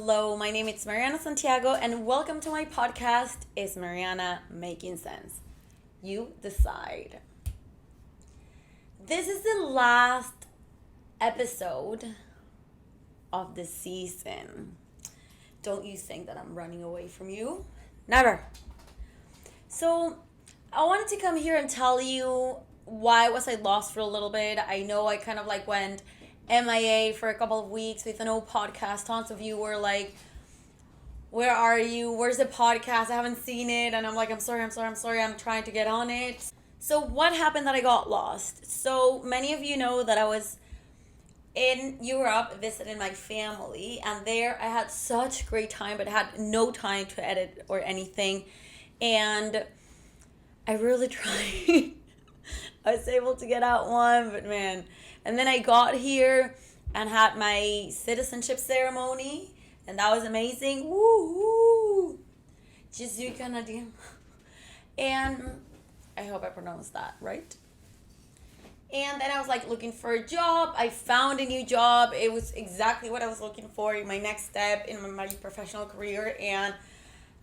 Hello, my name is Mariana Santiago, and welcome to my podcast, Is Mariana Making Sense? You decide. This is the last episode of the season. Don't you think that I'm running away from you? Never. So, I wanted to come here and tell you why was I lost for a little bit. I know I kind of went MIA for a couple of weeks with no podcast. Tons of you were like, where are you? Where's the podcast? I haven't seen it. And I'm like, I'm sorry. I'm trying to get on it. So what happened that I got lost? So many of you know that I was in Europe visiting my family. And there I had such great time, but had no time to edit or anything. And I really tried. I was able to get out one, but man. And then I got here and had my citizenship ceremony, and that was amazing. Woo! Je suis Canadien. And I hope I pronounced that right. And then I was looking for a job. I found a new job. It was exactly what I was looking for in my next step in my professional career, and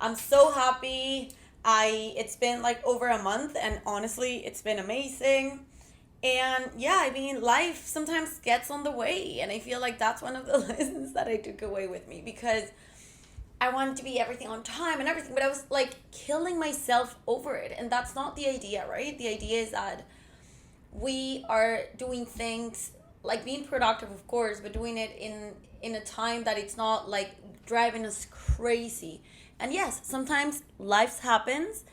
I'm so happy. It's been over a month, and honestly, it's been amazing. And yeah, life sometimes gets on the way, and I feel like that's one of the lessons that I took away with me, because I wanted to be everything on time and everything, but I was killing myself over it, and that's not the idea, right? The idea is that we are doing things being productive, of course, but doing it in a time that it's not driving us crazy. And yes, sometimes life happens.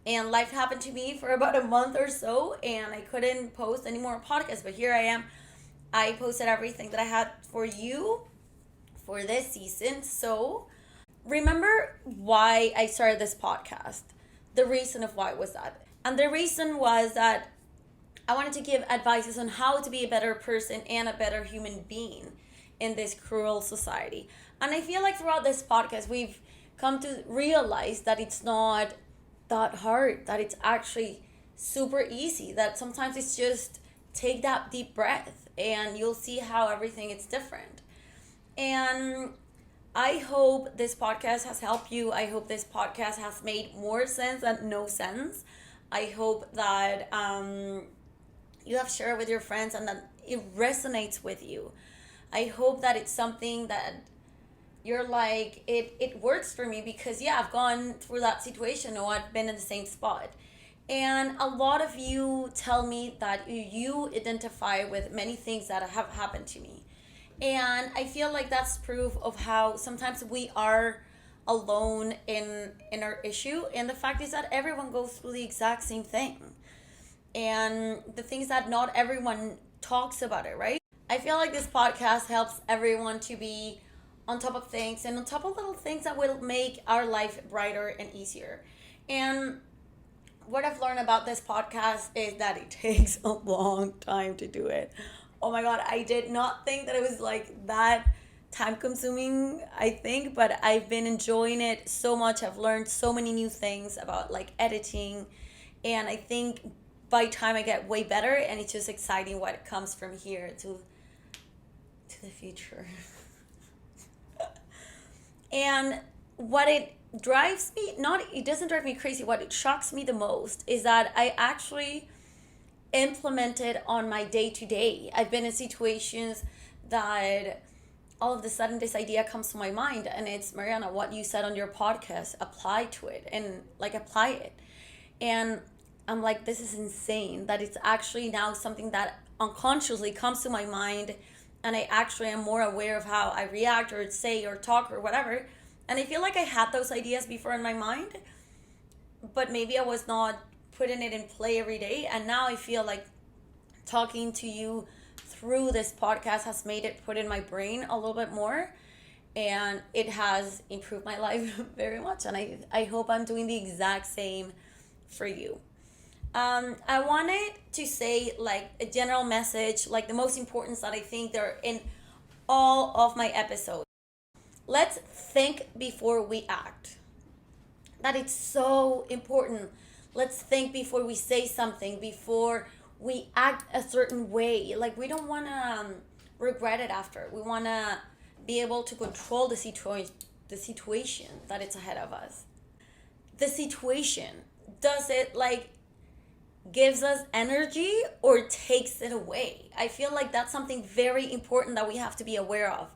And life happened to me for about a month or so, and I couldn't post any more podcasts. But here I am. I posted everything that I had for you for this season. So remember why I started this podcast. The reason of why was that. And the reason was that I wanted to give advices on how to be a better person and a better human being in this cruel society. And I feel like throughout this podcast, we've come to realize that it's not that hard, that it's actually super easy, that sometimes it's just take that deep breath and you'll see how everything is different. And I hope this podcast has helped you. I hope this podcast has made more sense than no sense. I hope that you have shared with your friends and that it resonates with you. I hope that it's something that you're it works for me, because I've gone through that situation, or I've been in the same spot. And a lot of you tell me that you identify with many things that have happened to me. And I feel like that's proof of how sometimes we are alone in our issue. And the fact is that everyone goes through the exact same thing. And the things that not everyone talks about it, right? I feel like this podcast helps everyone to be on top of things, and on top of little things that will make our life brighter and easier. And what I've learned about this podcast is that it takes a long time to do it. Oh my God, I did not think that it was that time consuming, I think, but I've been enjoying it so much. I've learned so many new things about editing, and I think by time I get way better, and it's just exciting what comes from here to the future. And what it drives me, it doesn't drive me crazy, what it shocks me the most is that I actually implemented on my day-to-day. I've been in situations that all of a sudden this idea comes to my mind, and it's, Mariana, what you said on your podcast, apply to it, and apply it. And I'm this is insane that it's actually now something that unconsciously comes to my mind, and I actually am more aware of how I react or say or talk or whatever. And I feel like I had those ideas before in my mind, but maybe I was not putting it in play every day. And now I feel like talking to you through this podcast has made it put in my brain a little bit more. And it has improved my life very much. And I hope I'm doing the exact same for you. I wanted to say a general message, the most important that I think they're in all of my episodes. Let's think before we act. That it's so important. Let's think before we say something, before we act a certain way. We don't want to regret it after. We want to be able to control the situation that it's ahead of us. The situation, does it like gives us energy or takes it away? I feel like that's something very important that we have to be aware of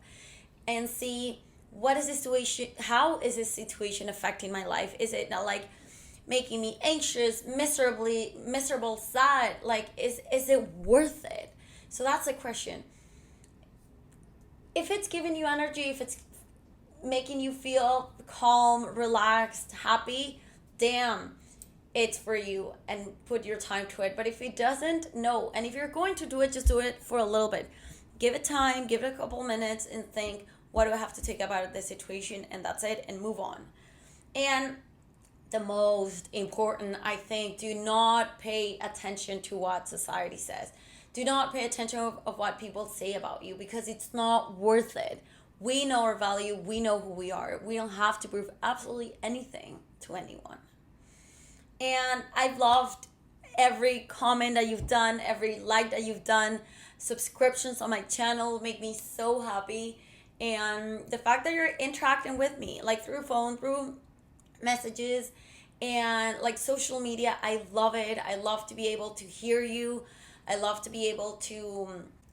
and see what is the situation, how is this situation affecting my life? Is it not like making me anxious, miserable, sad? Like, is it worth it? So that's the question. If it's giving you energy, if it's making you feel calm, relaxed, happy, damn, it's for you, and put your time to it. But if it doesn't, no. And if you're going to do it, just do it for a little bit. Give it time, give it a couple minutes, and think, what do I have to take up out of this situation? And that's it, and move on. And the most important, I think, do not pay attention to what society says. Do not pay attention of what people say about you, because it's not worth it. We know our value. We know who we are. We don't have to prove absolutely anything to anyone. And I've loved every comment that you've done, every like that you've done. Subscriptions on my channel make me so happy. And the fact that you're interacting with me, like through phone, through messages, and like social media, I love it. I love to be able to hear you. I love to be able to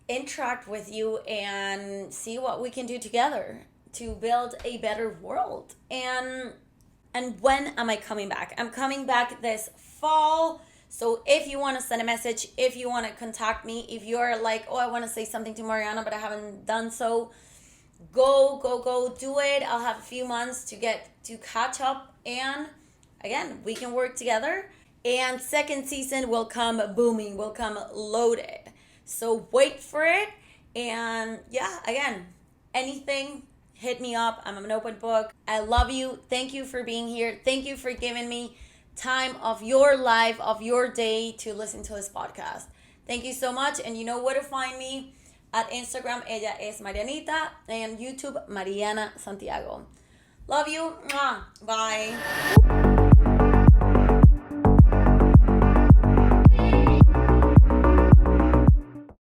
interact with you and see what we can do together to build a better world. And when am I coming back? I'm coming back this fall. So if you want to send a message, if you want to contact me, if you're like, oh, I want to say something to Mariana, but I haven't done so, go do it. I'll have a few months to get to catch up, and again, we can work together. And second season will come booming, will come loaded. So wait for it. And yeah, again, anything, hit me up. I'm an open book. I love you. Thank you for being here. Thank you for giving me time of your life, of your day, to listen to this podcast. Thank you so much. And you know where to find me. At Instagram, ella es Marianita, and YouTube, Mariana Santiago. Love you. Bye.